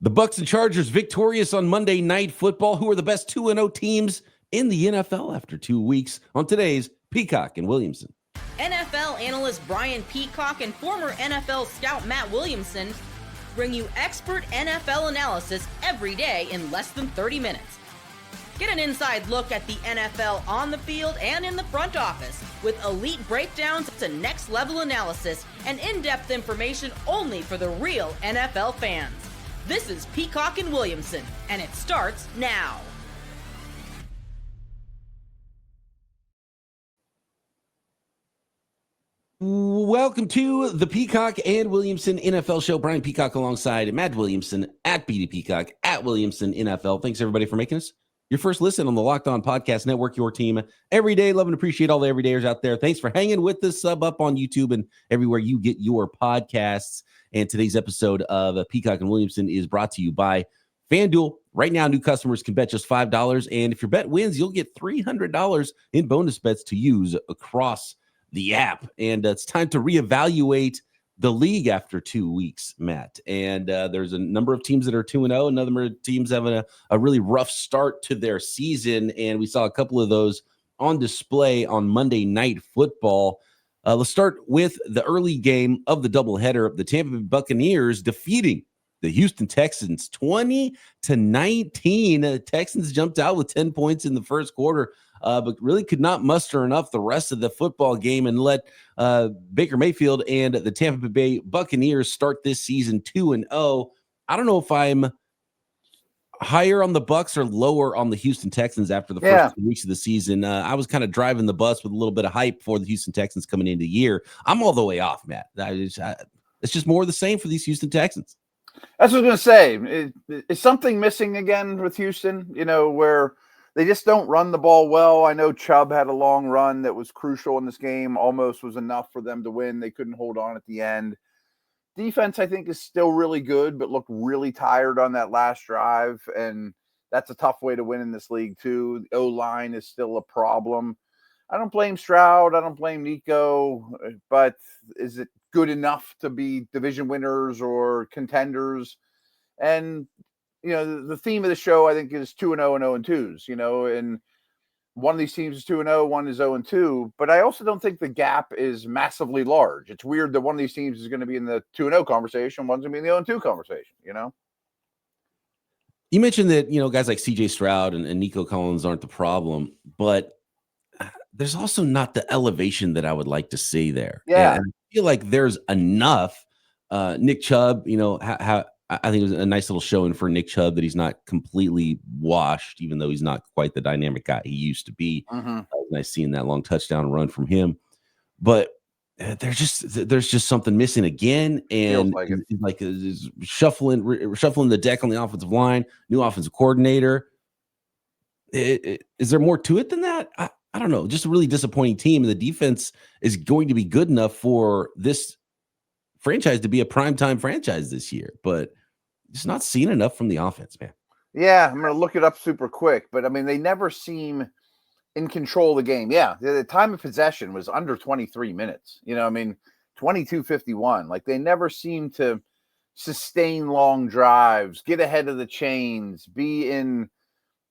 The Bucs and Chargers victorious on Monday Night Football. Who are the best 2-0 teams in the NFL after 2 weeks on today's Peacock and Williamson. NFL analyst Brian Peacock and former NFL scout Matt Williamson bring you expert NFL analysis every day in less than 30 minutes. Get an inside look at the NFL on the field and in the front office with elite breakdowns to next-level analysis and in-depth information only for the real NFL fans. This is Peacock and Williamson, and it starts now. Welcome to the Peacock and Williamson NFL Show. Brian Peacock alongside Matt Williamson at BD Peacock at Williamson NFL. Thanks, everybody, for making us your first listen on the Locked On Podcast Network, your team every day. Love and appreciate all the everydayers out there. Thanks for hanging with us. Sub up on YouTube and everywhere you get your podcasts. And today's episode of Peacock and Williamson is brought to you by FanDuel. Right now, new customers can bet just $5. And if your bet wins, you'll get $300 in bonus bets to use across the app. And it's time to reevaluate the league after 2 weeks, Matt. And there's a number of teams that are 2-0. Another number of teams having a really rough start to their season. And we saw a couple of those on display on Monday Night Football. Let's start with the early game of the doubleheader. The Tampa Bay Buccaneers defeating the Houston Texans 20-19. The Texans jumped out with 10 points in the first quarter, but really could not muster enough the rest of the football game and let Baker Mayfield and the Tampa Bay Buccaneers start this season 2-0. I don't know if I'm higher on the Bucs or lower on the Houston Texans after the first 2 weeks of the season. I was kind of driving the bus with a little bit of hype for the Houston Texans coming into the year. I'm all the way off, Matt. It's just more of the same for these Houston Texans. That's what I was going to say. Is something missing again with Houston, where they just don't run the ball well? I know Chubb had a long run that was crucial in this game, almost was enough for them to win. They couldn't hold on at the end. Defense, I think, is still really good, but looked really tired on that last drive, and that's a tough way to win in this league, too. The O-line is still a problem. I don't blame Stroud. I don't blame Nico, but is it good enough to be division winners or contenders? And, the theme of the show, I think, is 2-0 and 0-2s, and one of these teams is 2-0, one is 0-2, but I also don't think the gap is massively large. It's weird that one of these teams is going to be in the 2-0 conversation, one's going to be in the 0-2 conversation, You mentioned that, guys like CJ Stroud and Nico Collins aren't the problem, but there's also not the elevation that I would like to see there. Yeah. And I feel like there's enough. Nick Chubb, I think it was a nice little showing for Nick Chubb that he's not completely washed, even though he's not quite the dynamic guy he used to be. Mm-hmm. Nice seeing that long touchdown run from him. But there's just something missing again. And like shuffling the deck on the offensive line, new offensive coordinator. Is there more to it than that? I don't know. Just a really disappointing team. And the defense is going to be good enough for this franchise to be a primetime franchise this year, but just not seeing enough from the offense, man. Yeah, I'm going to look it up super quick, but they never seem in control of the game. Yeah, the time of possession was under 23 minutes. 22:51. Like, they never seem to sustain long drives, get ahead of the chains, be in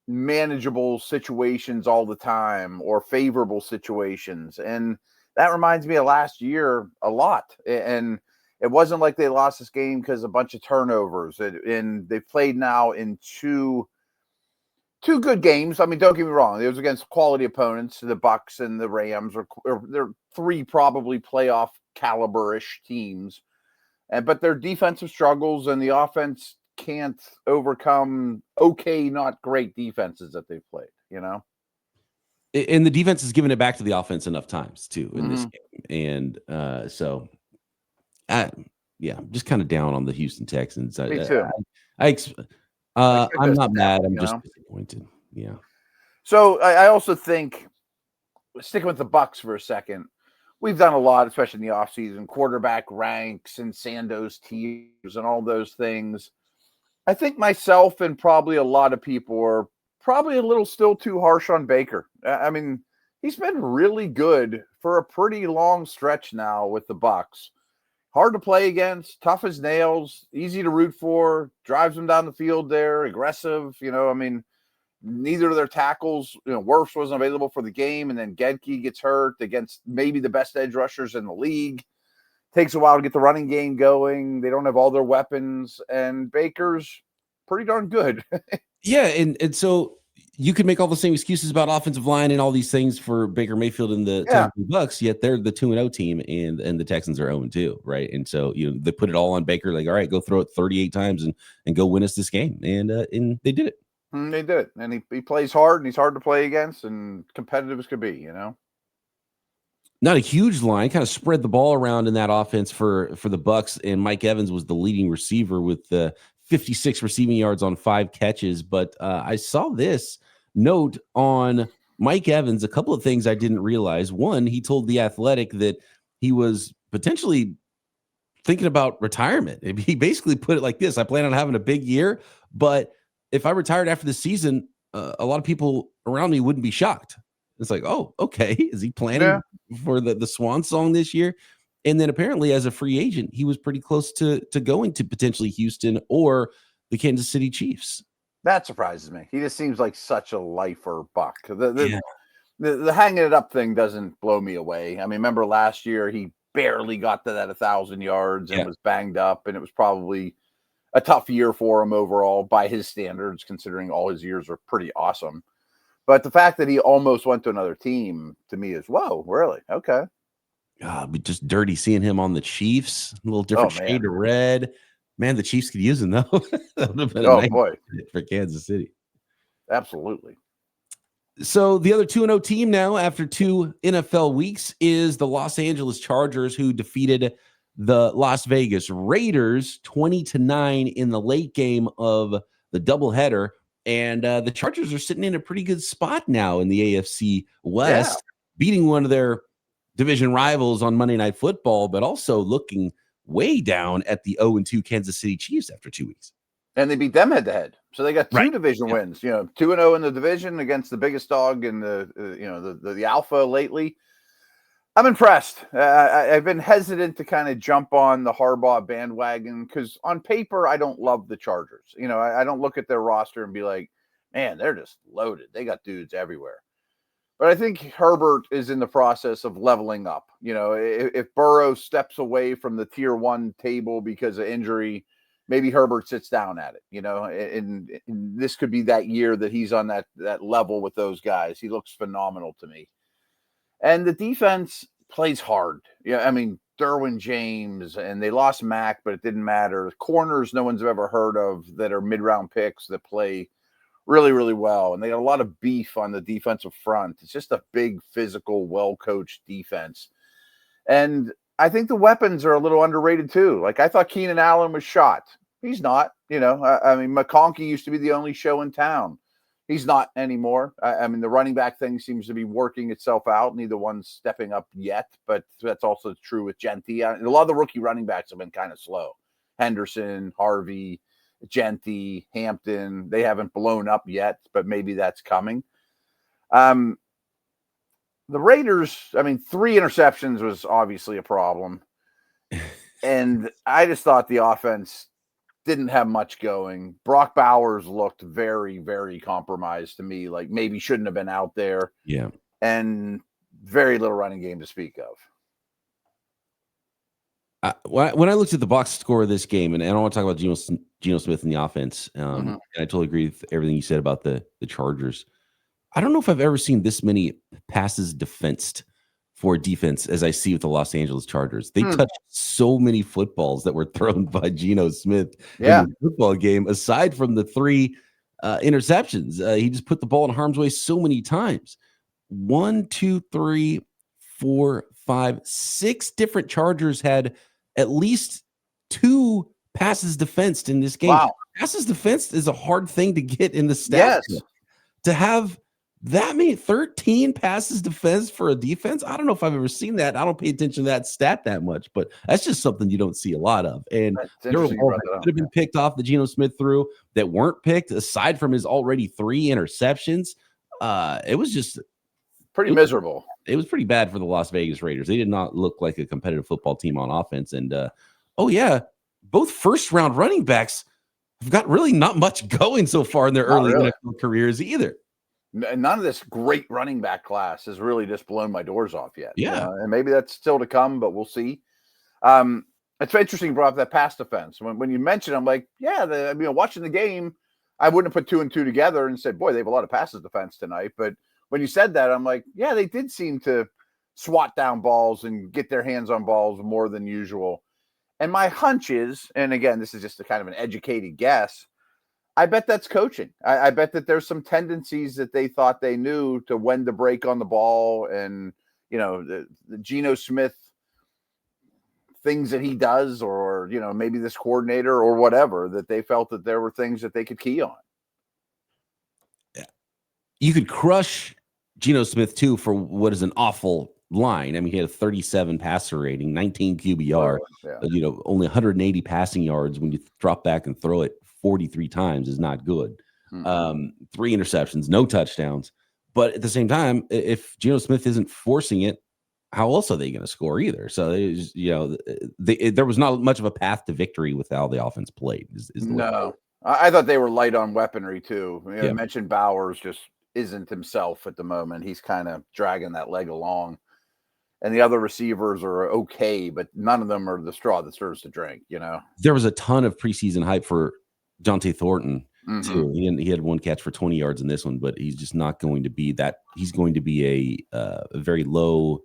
manageable situations all the time or favorable situations. And that reminds me of last year a lot. And it wasn't like they lost this game because a bunch of turnovers. And they've played now in two good games. Don't get me wrong. It was against quality opponents, the Bucs and the Rams, or they're three probably playoff caliber-ish teams. But their defensive struggles and the offense can't overcome not great defenses that they've played, And the defense has given it back to the offense enough times, too, in this game. And so... I'm just kind of down on the Houston Texans. Me too. I'm not mad. I'm just disappointed. Yeah. So I also think, sticking with the Bucs for a second, we've done a lot, especially in the offseason, quarterback ranks and Sandoz tiers and all those things. I think myself and probably a lot of people are probably a little still too harsh on Baker. He's been really good for a pretty long stretch now with the Bucs. hard to play against, tough as nails, easy to root for, drives them down the field there, aggressive. I mean, neither of their tackles, Wirfs wasn't available for the game, and then Gedke gets hurt against maybe the best edge rushers in the league. Takes a while to get the running game going. They don't have all their weapons, and Baker's pretty darn good. Yeah, and so you could make all the same excuses about offensive line and all these things for Baker Mayfield and the Tampa Bay Bucs, yet they're the 2-0 team, and the Texans are 0-2, right? And so they put it all on Baker, like, all right, go throw it 38 times and go win us this game, and they did it. They did it, and he plays hard, and he's hard to play against, and competitive as could be, Not a huge line, kind of spread the ball around in that offense for the Bucs, and Mike Evans was the leading receiver with 56 receiving yards on 5 catches. But I saw this note on Mike Evans, a couple of things I didn't realize. One, he told The Athletic that he was potentially thinking about retirement. He basically put it like this: I plan on having a big year, but if I retired after the season, a lot of people around me wouldn't be shocked. It's like, oh, okay. Is he planning for the swan song this year? And then apparently as a free agent, he was pretty close to going to potentially Houston or the Kansas City Chiefs. That surprises me. He just seems like such a lifer Buck. The hanging it up thing doesn't blow me away. I mean, remember last year he barely got to that 1,000 yards and was banged up, and it was probably a tough year for him overall by his standards, considering all his years are pretty awesome. But the fact that he almost went to another team, to me, is, whoa, really? Okay. But just dirty seeing him on the Chiefs. A little different shade of red. Man, the Chiefs could use him, though. That would have been a nice boy, for Kansas City. Absolutely. So the other 2-0 team now, after 2 NFL weeks, is the Los Angeles Chargers, who defeated the Las Vegas Raiders 20-9 in the late game of the doubleheader. And the Chargers are sitting in a pretty good spot now in the AFC West, beating one of their division rivals on Monday Night Football, but also looking way down at the 0-2 Kansas City Chiefs after 2 weeks. And they beat them head-to-head. So they got 2 division wins, 2-0 in the division against the biggest dog in the alpha lately. I'm impressed. I've been hesitant to kind of jump on the Harbaugh bandwagon because on paper, I don't love the Chargers. I don't look at their roster and be like, man, they're just loaded. They got dudes everywhere. But I think Herbert is in the process of leveling up. If Burrow steps away from the tier 1 table because of injury, maybe Herbert sits down at it, and this could be that year that he's on that level with those guys. He looks phenomenal to me. And the defense plays hard. I mean, Derwin James, and they lost Mack, but it didn't matter. Corners no one's ever heard of that are mid-round picks that play really, really well. And they got a lot of beef on the defensive front. It's just a big, physical, well-coached defense. And I think the weapons are a little underrated too. Like, I thought Keenan Allen was shot. He's not. I mean, McConkey used to be the only show in town. He's not anymore. I mean, the running back thing seems to be working itself out. Neither one's stepping up yet, but that's also true with Genty. A lot of the rookie running backs have been kind of slow. Henderson, Harvey, Genty, Hampton, they haven't blown up yet, but maybe that's coming. The Raiders, I mean, 3 interceptions was obviously a problem. And I just thought the offense didn't have much going. Brock Bowers looked very, very compromised to me, like maybe shouldn't have been out there. Yeah. And very little running game to speak of. When I looked at the box score of this game, and I don't want to talk about Geno Smith and the offense, and I totally agree with everything you said about the Chargers. I don't know if I've ever seen this many passes defensed for defense as I see with the Los Angeles Chargers. They touched so many footballs that were thrown by Geno Smith in the football game, aside from the 3 interceptions. He just put the ball in harm's way so many times. 1, 2, 3, 4, 5, 6 different Chargers had at least 2 passes defensed in this game. Wow. Passes defensed is a hard thing to get in the stats. Yes. To have that many 13 passes defense for a defense, I don't know if I've ever seen that. I don't pay attention to that stat that much, but that's just something you don't see a lot of. And there were balls that could have been picked off that Geno Smith threw that weren't picked, aside from his already 3 interceptions. It was just pretty miserable. It was pretty bad for the Las Vegas Raiders. They did not look like a competitive football team on offense. And, both first-round running backs have got really not much going so far in their early NFL careers either. None of this great running back class has really just blown my doors off yet. Yeah. And maybe that's still to come, but we'll see. It's interesting you brought up that pass defense. When you mentioned, I'm like, watching the game, I wouldn't have put 2 and 2 together and said, boy, they have a lot of passes defense tonight. But when you said that, I'm like, yeah, they did seem to swat down balls and get their hands on balls more than usual. And my hunch is, and again, this is just a kind of an educated guess, I bet that's coaching. I bet that there's some tendencies that they thought they knew to when to break on the ball, and the Geno Smith things that he does, or maybe this coordinator or whatever, that they felt that there were things that they could key on. Yeah, you could crush Geno Smith too for what is an awful line. I mean, he had a 37 passer rating, 19 QBR, only 180 passing yards. When you drop back and throw it 43 times is not good. 3 interceptions, no touchdowns. But at the same time, if Geno Smith isn't forcing it, how else are they going to score either? So, there was not much of a path to victory with how the offense played. No, I thought they were light on weaponry too. You mentioned Bowers just isn't himself at the moment. He's kind of dragging that leg along. And the other receivers are okay, but none of them are the straw that serves the drink, There was a ton of preseason hype for Jonte Thornton, too. He had one catch for 20 yards in this one, but he's just not going to be that. He's going to be a very low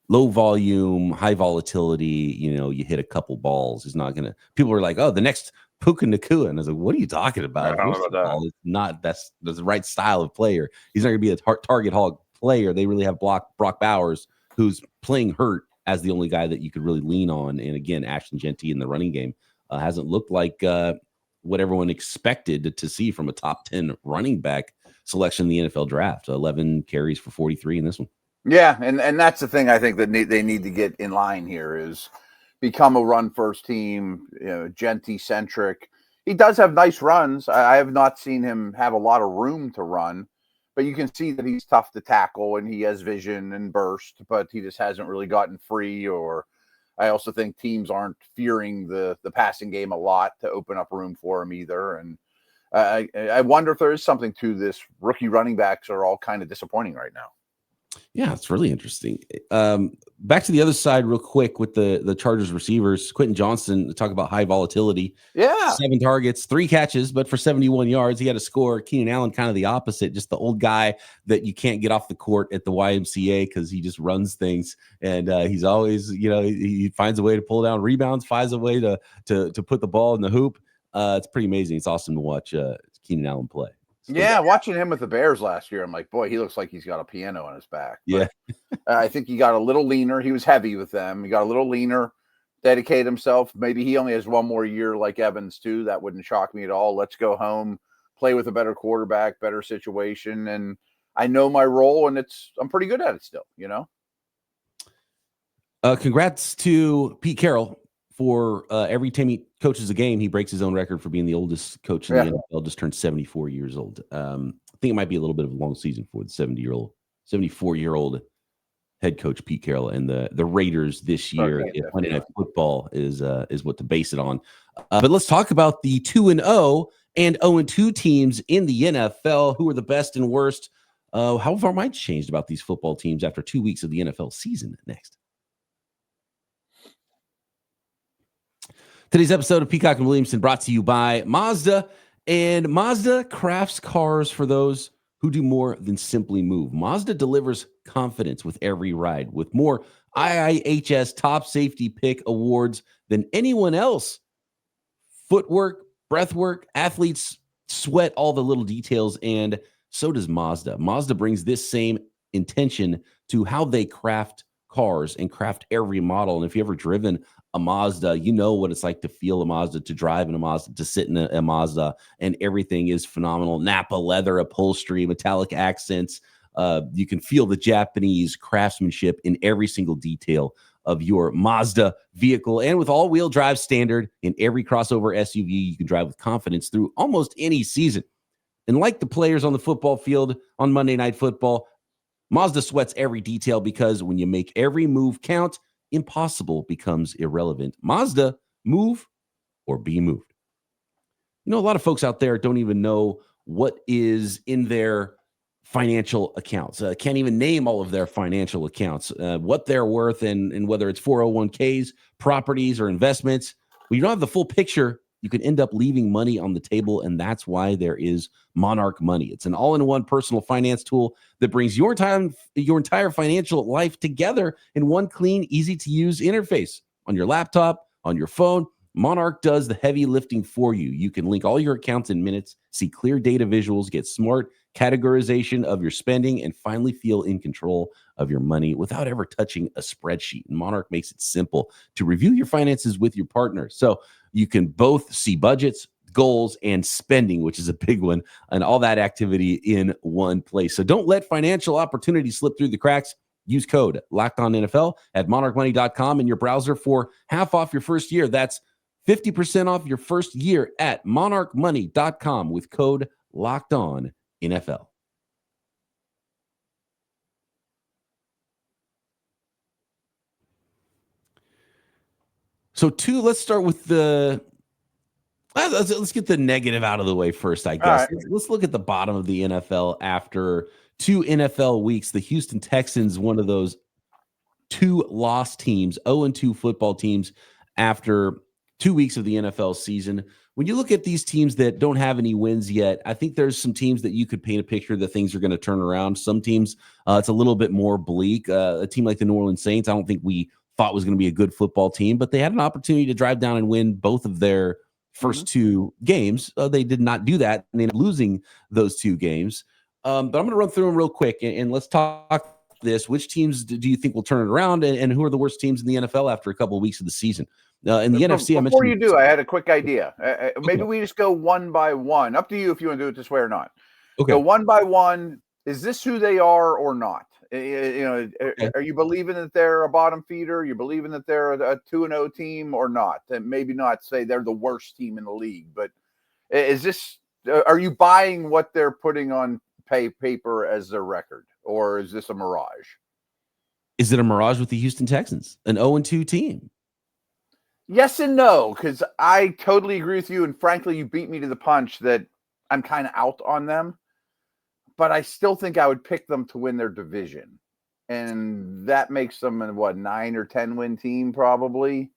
volume, high volatility. You hit a couple balls. He's not going to. People were like, oh, the next Puka Nacua. And I was like, what are you talking about? It's not. That's the right style of player. He's not going to be a target hog player. They really have Brock Bowers, who's playing hurt as the only guy that you could really lean on. And again, Ashton Genty in the running game hasn't looked like what everyone expected to see from a top 10 running back selection in the NFL draft. 11 carries for 43 in this one. Yeah, and that's the thing I think that they need to get in line here is become a run-first team, Genty-centric. He does have nice runs. I have not seen him have a lot of room to run, but you can see that he's tough to tackle and he has vision and burst, but he just hasn't really gotten free. Or I also think teams aren't fearing the passing game a lot to open up room for him either. And I wonder if there is something to this. Rookie running backs are all kind of disappointing right now. Yeah, it's really interesting. Back to the other side real quick with the Chargers receivers. Quentin Johnston, talk about high volatility. Yeah. 7 targets, 3 catches, but for 71 yards. He had a score. Keenan Allen, kind of the opposite, just the old guy that you can't get off the court at the YMCA because he just runs things. And he's always, he finds a way to pull down rebounds, finds a way to put the ball in the hoop. It's pretty amazing. It's awesome to watch Keenan Allen play. Yeah, watching him with the Bears last year, I'm like, boy, he looks like he's got a piano on his back. Yeah. I think he got a little leaner. He was heavy with them. He got a little leaner, dedicate himself. Maybe he only has one more year like Evans, too. That wouldn't shock me at all. Let's go home, play with a better quarterback, better situation. And I know my role, and I'm pretty good at it still, Congrats to Pete Carroll. For every time he coaches a game, he breaks his own record for being the oldest coach in the NFL. Just turned 74 years old. I think it might be a little bit of a long season for the 74-year-old head coach Pete Carroll and the Raiders this year. Monday Night Football is what to base it on. But let's talk about the 2-0 and 0-2 teams in the NFL. Who are the best and worst? How have our minds changed about these football teams after 2 weeks of the NFL season? Next. Today's episode of Peacock and Williamson brought to you by Mazda. And Mazda crafts cars for those who do more than simply move. Mazda delivers confidence with every ride, with more IIHS top safety pick awards than anyone else. Footwork, breathwork, athletes sweat all the little details, and so does Mazda. Mazda brings this same intention to how they craft cars and craft every model. And if you've ever driven a Mazda, you know what it's like to feel a Mazda, to drive in a Mazda, to sit in a Mazda, and everything is phenomenal. Napa leather upholstery, metallic accents. You can feel the Japanese craftsmanship in every single detail of your Mazda vehicle. And with all-wheel drive standard in every crossover SUV, you can drive with confidence through almost any season. And like the players on the football field on Monday Night Football, Mazda sweats every detail because when you make every move count, impossible becomes irrelevant. Mazda, move or be moved. You know, a lot of folks out there don't even know what is in their financial accounts. Can't even name all of their financial accounts, what they're worth, and whether it's 401ks, properties, or investments. When you don't have the full picture, you can end up leaving money on the table, and that's why there is Monarch Money. It's an all-in-one personal finance tool that brings your entire financial life together in one clean, easy-to-use interface on your laptop, on your phone. Monarch does the heavy lifting for you. You can link all your accounts in minutes, see clear data visuals, get smart categorization of your spending, and finally feel in control of your money without ever touching a spreadsheet. And Monarch makes it simple to review your finances with your partner. So you can both see budgets, goals, and spending, which is a big one, and all that activity in one place. So don't let financial opportunities slip through the cracks. Use code LOCKEDONNFL at monarchmoney.com in your browser for half off your first year. That's 50% off your first year at monarchmoney.com with code LOCKEDONNFL. So let's start with let's get the negative out of the way first, I guess. Right. Let's look at the bottom of the NFL after 2 NFL weeks. The Houston Texans, one of those 2 lost teams, 0-2 football teams after 2 weeks of the NFL season. When you look at these teams that don't have any wins yet, I think there's some teams that you could paint a picture that things are going to turn around. Some teams, it's a little bit more bleak. A team like the New Orleans Saints, I don't think we thought was going to be a good football team, but they had an opportunity to drive down and win both of their first 2 games. They did not do that, and they ended up losing those 2 games. But I'm going to run through them real quick, and let's talk this. Which teams do you think will turn it around, and who are the worst teams in the NFL after a couple of weeks of the season? In the NFC, before you do, I had a quick idea. Maybe we just go one by one. Up to you if you want to do it this way or not. Okay. Go one by one. Is this who they are or not? Okay. Are you believing that they're a bottom feeder? Are you believing that they're a 2-0 team or not? And maybe not say they're the worst team in the league, but is this? Are you buying what they're putting on paper as their record, or is this a mirage? Is it a mirage with the Houston Texans, an 0-2 team? Yes and no, because I totally agree with you. And frankly, you beat me to the punch that I'm kind of out on them. But I still think I would pick them to win their division. And that makes them a 9 or 10 win team, probably.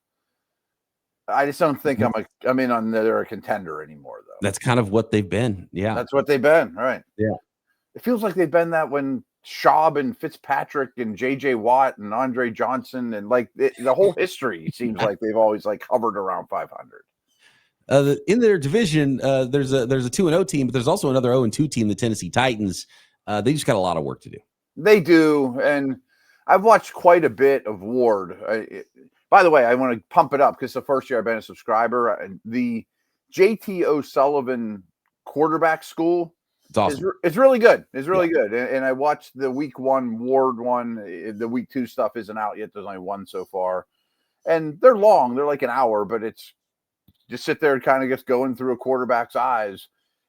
I just don't think I'm in on they're a contender anymore, though. That's kind of what they've been. Yeah. That's what they've been. All right. Yeah. It feels like they've been that when Schaub and Fitzpatrick and J.J. Watt and Andre Johnson and the whole history seems like they've always hovered around 500. In their division, there's a 2-0 team, but there's also another 0-2 team, the Tennessee Titans. They just got a lot of work to do. They do, and I've watched quite a bit of Ward. By the way, I want to pump it up because the first year I've been a subscriber. The J.T. O'Sullivan quarterback school. It's awesome. It's really good. It's really good. And I watched the week 1 Ward one. The week 2 stuff isn't out yet. There's only 1 so far. And they're long. They're like an hour, but it's just sit there and kind of just going through a quarterback's eyes.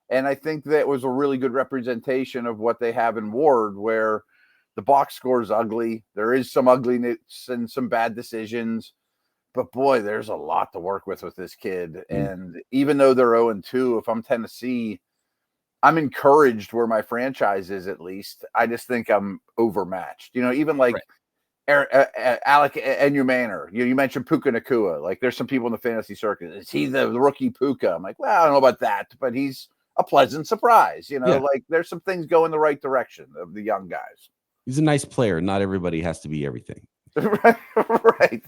And I think that was a really good representation of what they have in Ward, where the box score is ugly. There is some ugliness and some bad decisions. But, boy, there's a lot to work with this kid. And even though they're 0-2, if I'm Tennessee, I'm encouraged where my franchise is, at least. I just think I'm overmatched. Even Alec Enumanor. You mentioned Puka Nacua. There's some people in the fantasy circuit. Is he the rookie Puka? I'm like, well, I don't know about that, but he's a pleasant surprise. There's some things going the right direction of the young guys. He's a nice player. Not everybody has to be everything. Right.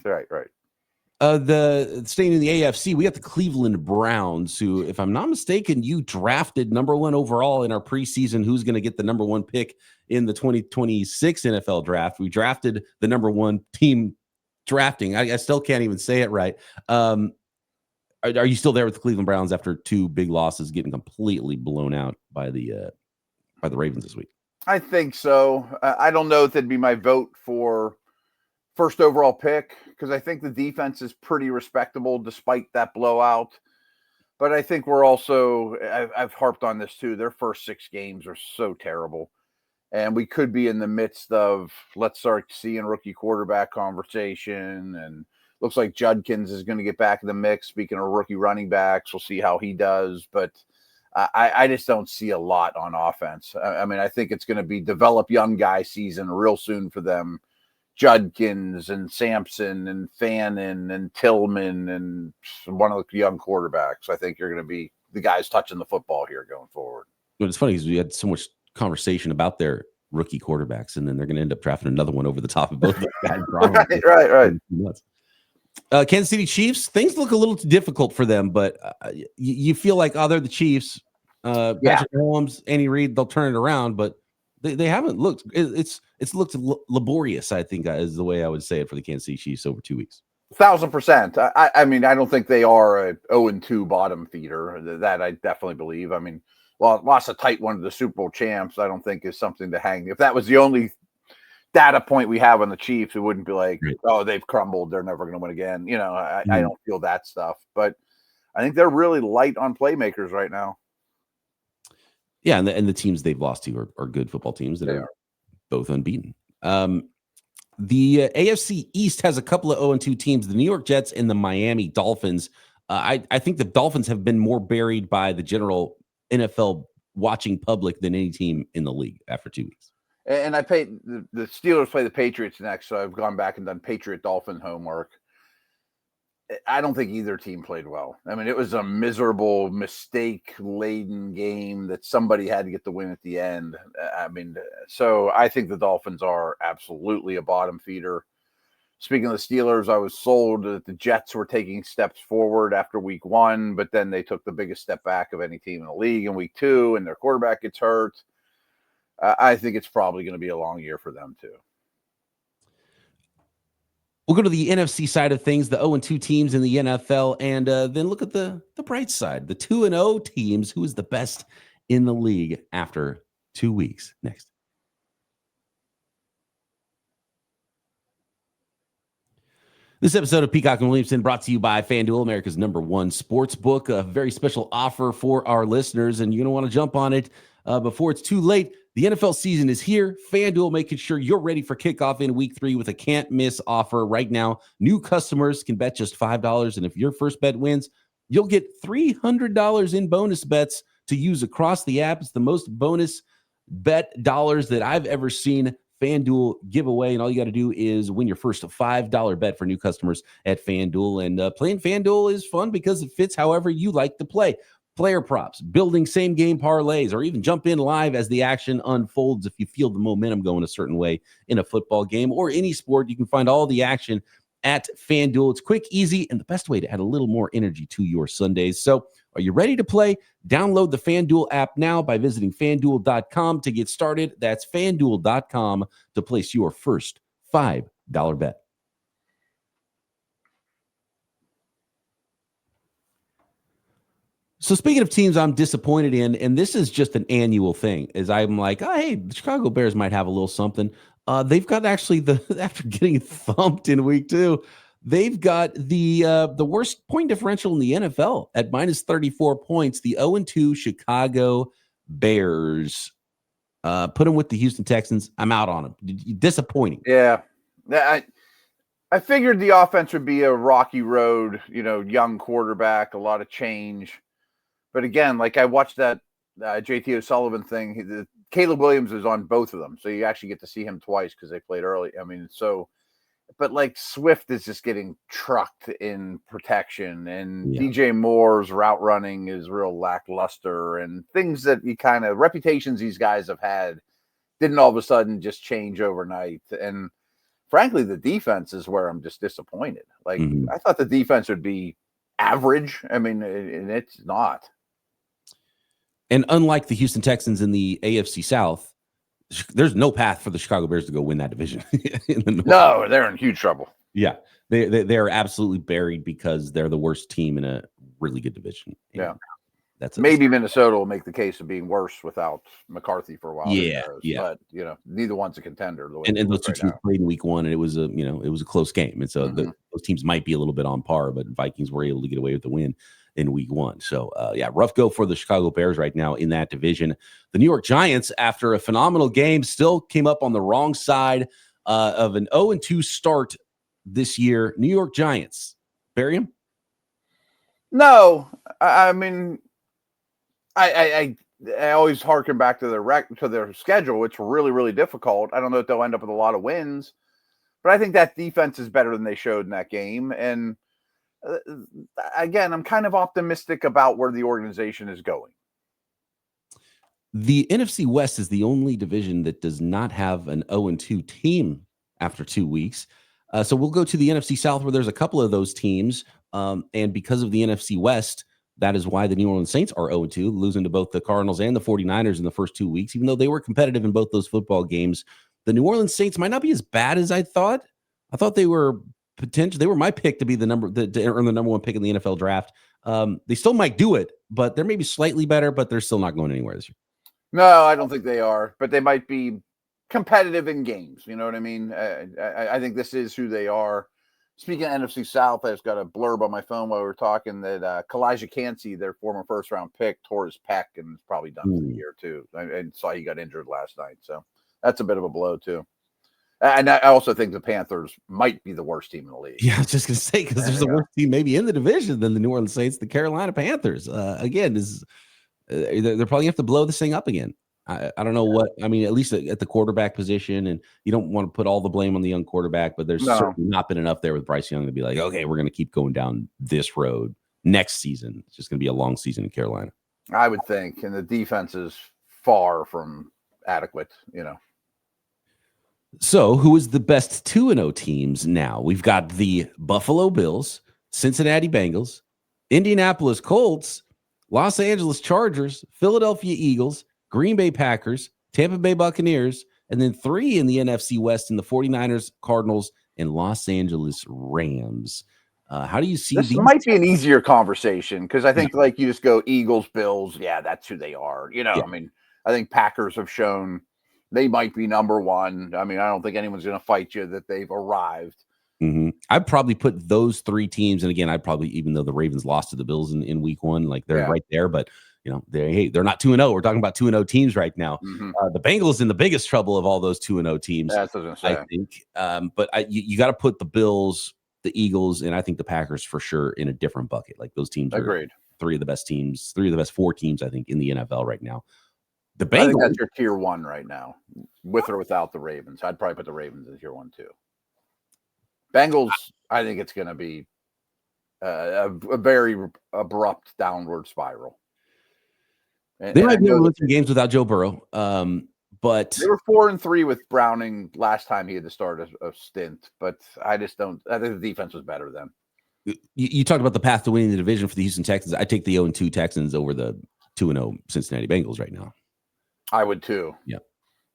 The staying in the AFC, we got the Cleveland Browns, who, if I'm not mistaken, you drafted number 1 overall in our preseason. Who's going to get the number 1 pick in the 2026 NFL draft? We drafted the number 1 team drafting. I still can't even say it right. Are you still there with the Cleveland Browns after 2 big losses, getting completely blown out by the Ravens this week? I think so. I don't know if that'd be my vote for first overall pick, because I think the defense is pretty respectable despite that blowout. But I think we're also, I've harped on this too, their first 6 games are so terrible. And we could be in the midst of, let's start seeing rookie quarterback conversation. And looks like Judkins is going to get back in the mix. Speaking of rookie running backs, we'll see how he does. But I just don't see a lot on offense. I mean, I think it's going to be develop young guy season real soon for them. Judkins and Sampson and Fannin and Tillman and one of the young quarterbacks. I think you're going to be the guys touching the football here going forward. But it's funny because we had so much conversation about their rookie quarterbacks, and then they're going to end up drafting another one over the top of both of those guys. Right. Kansas City Chiefs, things look a little too difficult for them, but you feel like, they're the Chiefs. Patrick Mahomes, Andy Reid, they'll turn it around, but they haven't looked. It's looked laborious, I think, is the way I would say it for the Kansas City Chiefs over 2 weeks. 1,000%. I mean, I don't think they are a 0-2 bottom feeder. That I definitely believe. I mean, lost a tight one to the Super Bowl champs, I don't think is something to hang. If that was the only data point we have on the Chiefs, it wouldn't be like, oh, they've crumbled, they're never going to win again. I don't feel that stuff. But I think they're really light on playmakers right now. Yeah, and the teams they've lost to are good football teams that are both unbeaten. The AFC East has a couple of 0-2 teams, the New York Jets and the Miami Dolphins. I think the Dolphins have been more buried by the general NFL watching public than any team in the league after 2 weeks. And I paid the Steelers play the Patriots next, so I've gone back and done Patriot Dolphin homework. I don't think either team played well. I mean, it was a miserable, mistake-laden game that somebody had to get the win at the end. I mean, so I think the Dolphins are absolutely a bottom feeder. Speaking of the Steelers, I was sold that the Jets were taking steps forward after week 1, but then they took the biggest step back of any team in the league in week 2, and their quarterback gets hurt. I think it's probably going to be a long year for them, too. We'll go to the NFC side of things, the 0-2 teams in the NFL, and then look at the bright side, the 2-0 teams. Who is the best in the league after 2 weeks? Next. This episode of Peacock and Williamson brought to you by FanDuel, America's #1 sports book. A very special offer for our listeners, and you're going to want to jump on it before it's too late. The NFL season is here. FanDuel making sure you're ready for kickoff in week 3 with a can't-miss offer right now. New customers can bet just $5, and if your first bet wins, you'll get $300 in bonus bets to use across the app. It's the most bonus bet dollars that I've ever seen FanDuel give away, and all you got to do is win your first $5 bet for new customers at FanDuel. And playing FanDuel is fun because it fits however you like to play. Player props, building same-game parlays, or even jump in live as the action unfolds if you feel the momentum going a certain way in a football game or any sport. You can find all the action at FanDuel. It's quick, easy, and the best way to add a little more energy to your Sundays. So are you ready to play? Download the FanDuel app now by visiting FanDuel.com to get started. That's FanDuel.com to place your first $5 bet. So speaking of teams I'm disappointed in, and this is just an annual thing, is I'm like, oh, hey, the Chicago Bears might have a little something. They've got actually after getting thumped in week 2, they've got the worst point differential in the NFL at minus 34 points. The 0-2 Chicago Bears. Put them with the Houston Texans. I'm out on them. Disappointing. Yeah. I figured the offense would be a rocky road, young quarterback, a lot of change. But again, like I watched that JT O'Sullivan thing, Caleb Williams is on both of them. So you actually get to see him twice because they played early. I mean, but like Swift is just getting trucked in protection, and DJ Moore's route running is real lackluster, and things that reputations these guys have had didn't all of a sudden just change overnight. And frankly, the defense is where I'm just disappointed. Like I thought the defense would be average. I mean, and it's not. And unlike the Houston Texans in the AFC South, there's no path for the Chicago Bears to go win that division. No, they're in huge trouble. Yeah, they're absolutely buried because they're the worst team in a really good division. Yeah, that's maybe Minnesota will make the case of being worse without McCarthy for a while. Yeah. But neither one's a contender. And those two teams played in week 1, and it was a close game, and so those teams might be a little bit on par, but Vikings were able to get away with the win. in week 1. So, rough go for the Chicago Bears right now in that division. The New York Giants, after a phenomenal game, still came up on the wrong side of an 0-2 start this year. New York Giants. Bury him? No, I mean, I always harken back to their schedule. It's really, really difficult. I don't know if they'll end up with a lot of wins, but I think that defense is better than they showed in that game. And again, I'm kind of optimistic about where the organization is going. The NFC West is the only division that does not have an 0-2 team after 2 weeks. So we'll go to the NFC South, where there's a couple of those teams. And because of the NFC West, that is why the New Orleans Saints are 0-2, losing to both the Cardinals and the 49ers in the first 2 weeks. Even though they were competitive in both those football games, the New Orleans Saints might not be as bad as I thought. I thought they were potential. They were my pick to be to earn the number 1 pick in the NFL draft. They still might do it, but they're maybe slightly better, but they're still not going anywhere this year. No, I don't think they are, but they might be competitive in games. You know what I mean? I think this is who they are. Speaking of NFC South, I just got a blurb on my phone while we were talking that Kalijah Cansey, their former first-round pick, tore his pec and is probably done for the year too. I saw he got injured last night, so that's a bit of a blow too. And I also think the Panthers might be the worst team in the league. Yeah, I was just going to say, because there's a worse team maybe in the division than the New Orleans Saints, the Carolina Panthers. Again, they're probably going to have to blow this thing up again. I don't know what, I mean, at least at the quarterback position, and you don't want to put all the blame on the young quarterback, but there's certainly not been enough there with Bryce Young to be like, okay, we're going to keep going down this road next season. It's just going to be a long season in Carolina, I would think. And the defense is far from adequate, you know. So who is the best 2-0 teams now? We've got the Buffalo Bills, Cincinnati Bengals, Indianapolis Colts, Los Angeles Chargers, Philadelphia Eagles, Green Bay Packers, Tampa Bay Buccaneers, and then 3 in the NFC West in the 49ers, Cardinals, and Los Angeles Rams. How do you see this? Might be an easier conversation because I think like you just go Eagles, Bills. Yeah, that's who they are. You know, I mean, I think Packers have shown they might be number 1. I mean, I don't think anyone's going to fight you that they've arrived. I'd probably put those 3 teams, and again, I'd probably, even though the Ravens lost to the Bills in week 1, like they're right there, but you know, they're not 2-0. We're talking about 2-0 teams right now. The Bengals in the biggest trouble of all those 2-0 teams, that's what I was gonna say. I think. But you got to put the Bills, the Eagles, and I think the Packers for sure in a different bucket. Like those teams are 3 of the best teams, 3 of the best 4 teams, I think, in the NFL right now. The Bengals, I think that's your tier 1 right now, with or without the Ravens. I'd probably put the Ravens in tier 1 too. Bengals, I think it's going to be a very abrupt downward spiral. They might be able to win some games without Joe Burrow, but they were 4-3 with Browning last time he had to start a stint. But I just don't. I think the defense was better then. You talked about the path to winning the division for the Houston Texans. I take the 0-2 Texans over the 2-0 Cincinnati Bengals right now. I would too. Yeah.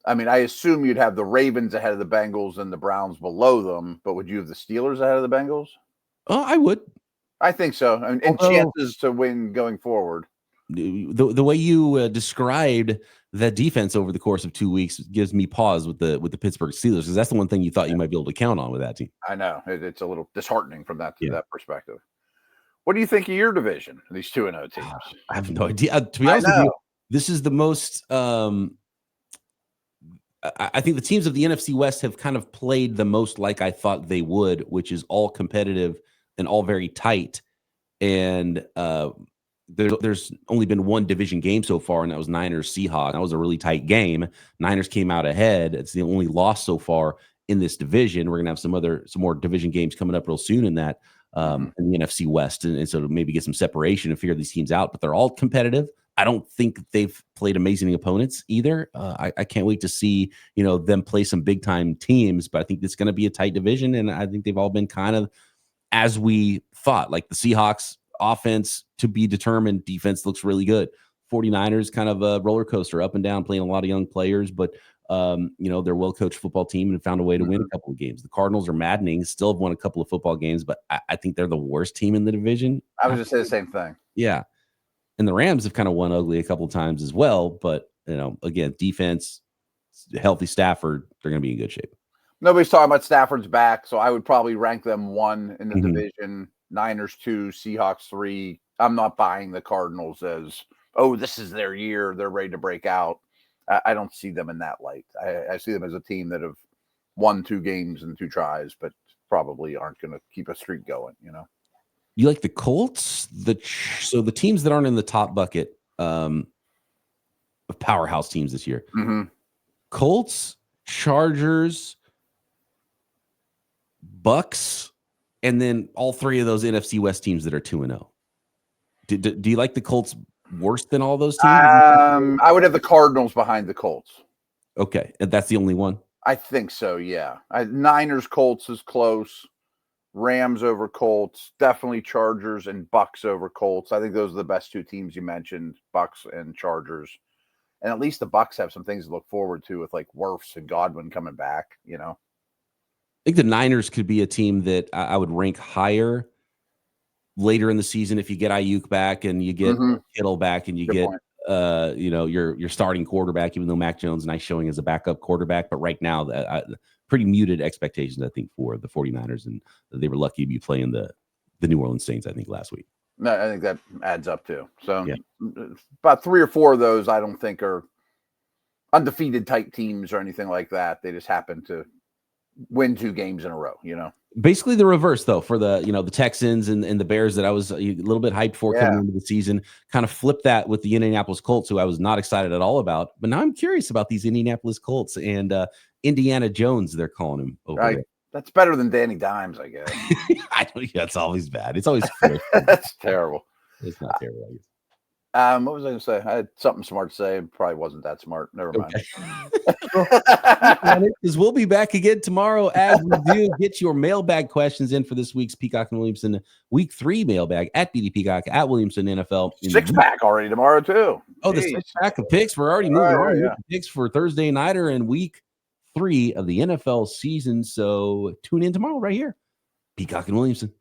I mean, I assume you'd have the Ravens ahead of the Bengals and the Browns below them, but would you have the Steelers ahead of the Bengals? Oh, I would. I think so. I mean, and chances to win going forward. The way you described that defense over the course of 2 weeks gives me pause with the Pittsburgh Steelers, because that's the one thing you thought you might be able to count on with that team. I know it's a little disheartening from that perspective. What do you think of your division? These 2-0 teams. I have no idea. To be honest with you, this is the most. I think the teams of the NFC West have kind of played the most like I thought they would, which is all competitive and all very tight. And there's only been one division game so far, and that was Niners Seahawks. That was a really tight game. Niners came out ahead. It's the only loss so far in this division. We're gonna have some more division games coming up real soon in that in the NFC West, and so to maybe get some separation and figure these teams out. But they're all competitive. I don't think they've played amazing opponents either. I can't wait to see them play some big time teams. But I think it's going to be a tight division, and I think they've all been kind of as we thought. Like the Seahawks offense to be determined, defense looks really good. 49ers kind of a roller coaster, up and down, playing a lot of young players, but they're a well-coached football team and found a way to win a couple of games. The Cardinals are maddening, still have won a couple of football games, but I think they're the worst team in the division. I was just say the same thing. Yeah. And the Rams have kind of won ugly a couple of times as well. But, again, defense, healthy Stafford, they're going to be in good shape. Nobody's talking about Stafford's back, so I would probably rank them 1 in the division, Niners 2, Seahawks 3. I'm not buying the Cardinals as, oh, this is their year. They're ready to break out. I don't see them in that light. I see them as a team that have won 2 games in 2 tries, but probably aren't going to keep a streak going, you know? You like the Colts? So the teams that aren't in the top bucket of powerhouse teams this year. Mm-hmm. Colts, Chargers, Bucs, and then all 3 of those NFC West teams that are 2-0. Do you like the Colts worse than all those teams? I would have the Cardinals behind the Colts. Okay, and that's the only one? I think so, yeah. Niners, Colts is close. Rams over Colts. Definitely Chargers and Bucs over Colts. I think those are the best 2 teams you mentioned, Bucs and Chargers. And at least the Bucs have some things to look forward to with like Wirfs and Godwin coming back, you know. I think the Niners could be a team that I would rank higher later in the season if you get Ayuk back and you get Kittle back and you Good get point. Your starting quarterback, even though Mac Jones nice showing as a backup quarterback. But right now, pretty muted expectations, I think, for the 49ers. And they were lucky to be playing the New Orleans Saints, I think, last week. No, I think that adds up too. So yeah. About 3 or 4 of those I don't think are undefeated type teams or anything like that. They just happen to win 2 games in a row, you know. Basically the reverse, though, for the Texans and the Bears that I was a little bit hyped for coming into the season. Kind of flipped that with the Indianapolis Colts, who I was not excited at all about. But now I'm curious about these Indianapolis Colts and Indiana Jones, they're calling him over there. That's better than Danny Dimes, I guess. It's always bad. It's always That's terrible. It's not terrible, I guess. What was I going to say? I had something smart to say. It probably wasn't that smart. Never mind. Because we'll be back again tomorrow as we do. Get your mailbag questions in for this week's Peacock and Williamson Week 3 mailbag at BD Peacock at Williamson NFL. 6-pack already tomorrow too. Oh, the 6-pack of picks. We're already moving on. Yeah. Picks for Thursday Nighter and Week 3 of the NFL season. So tune in tomorrow right here. Peacock and Williamson.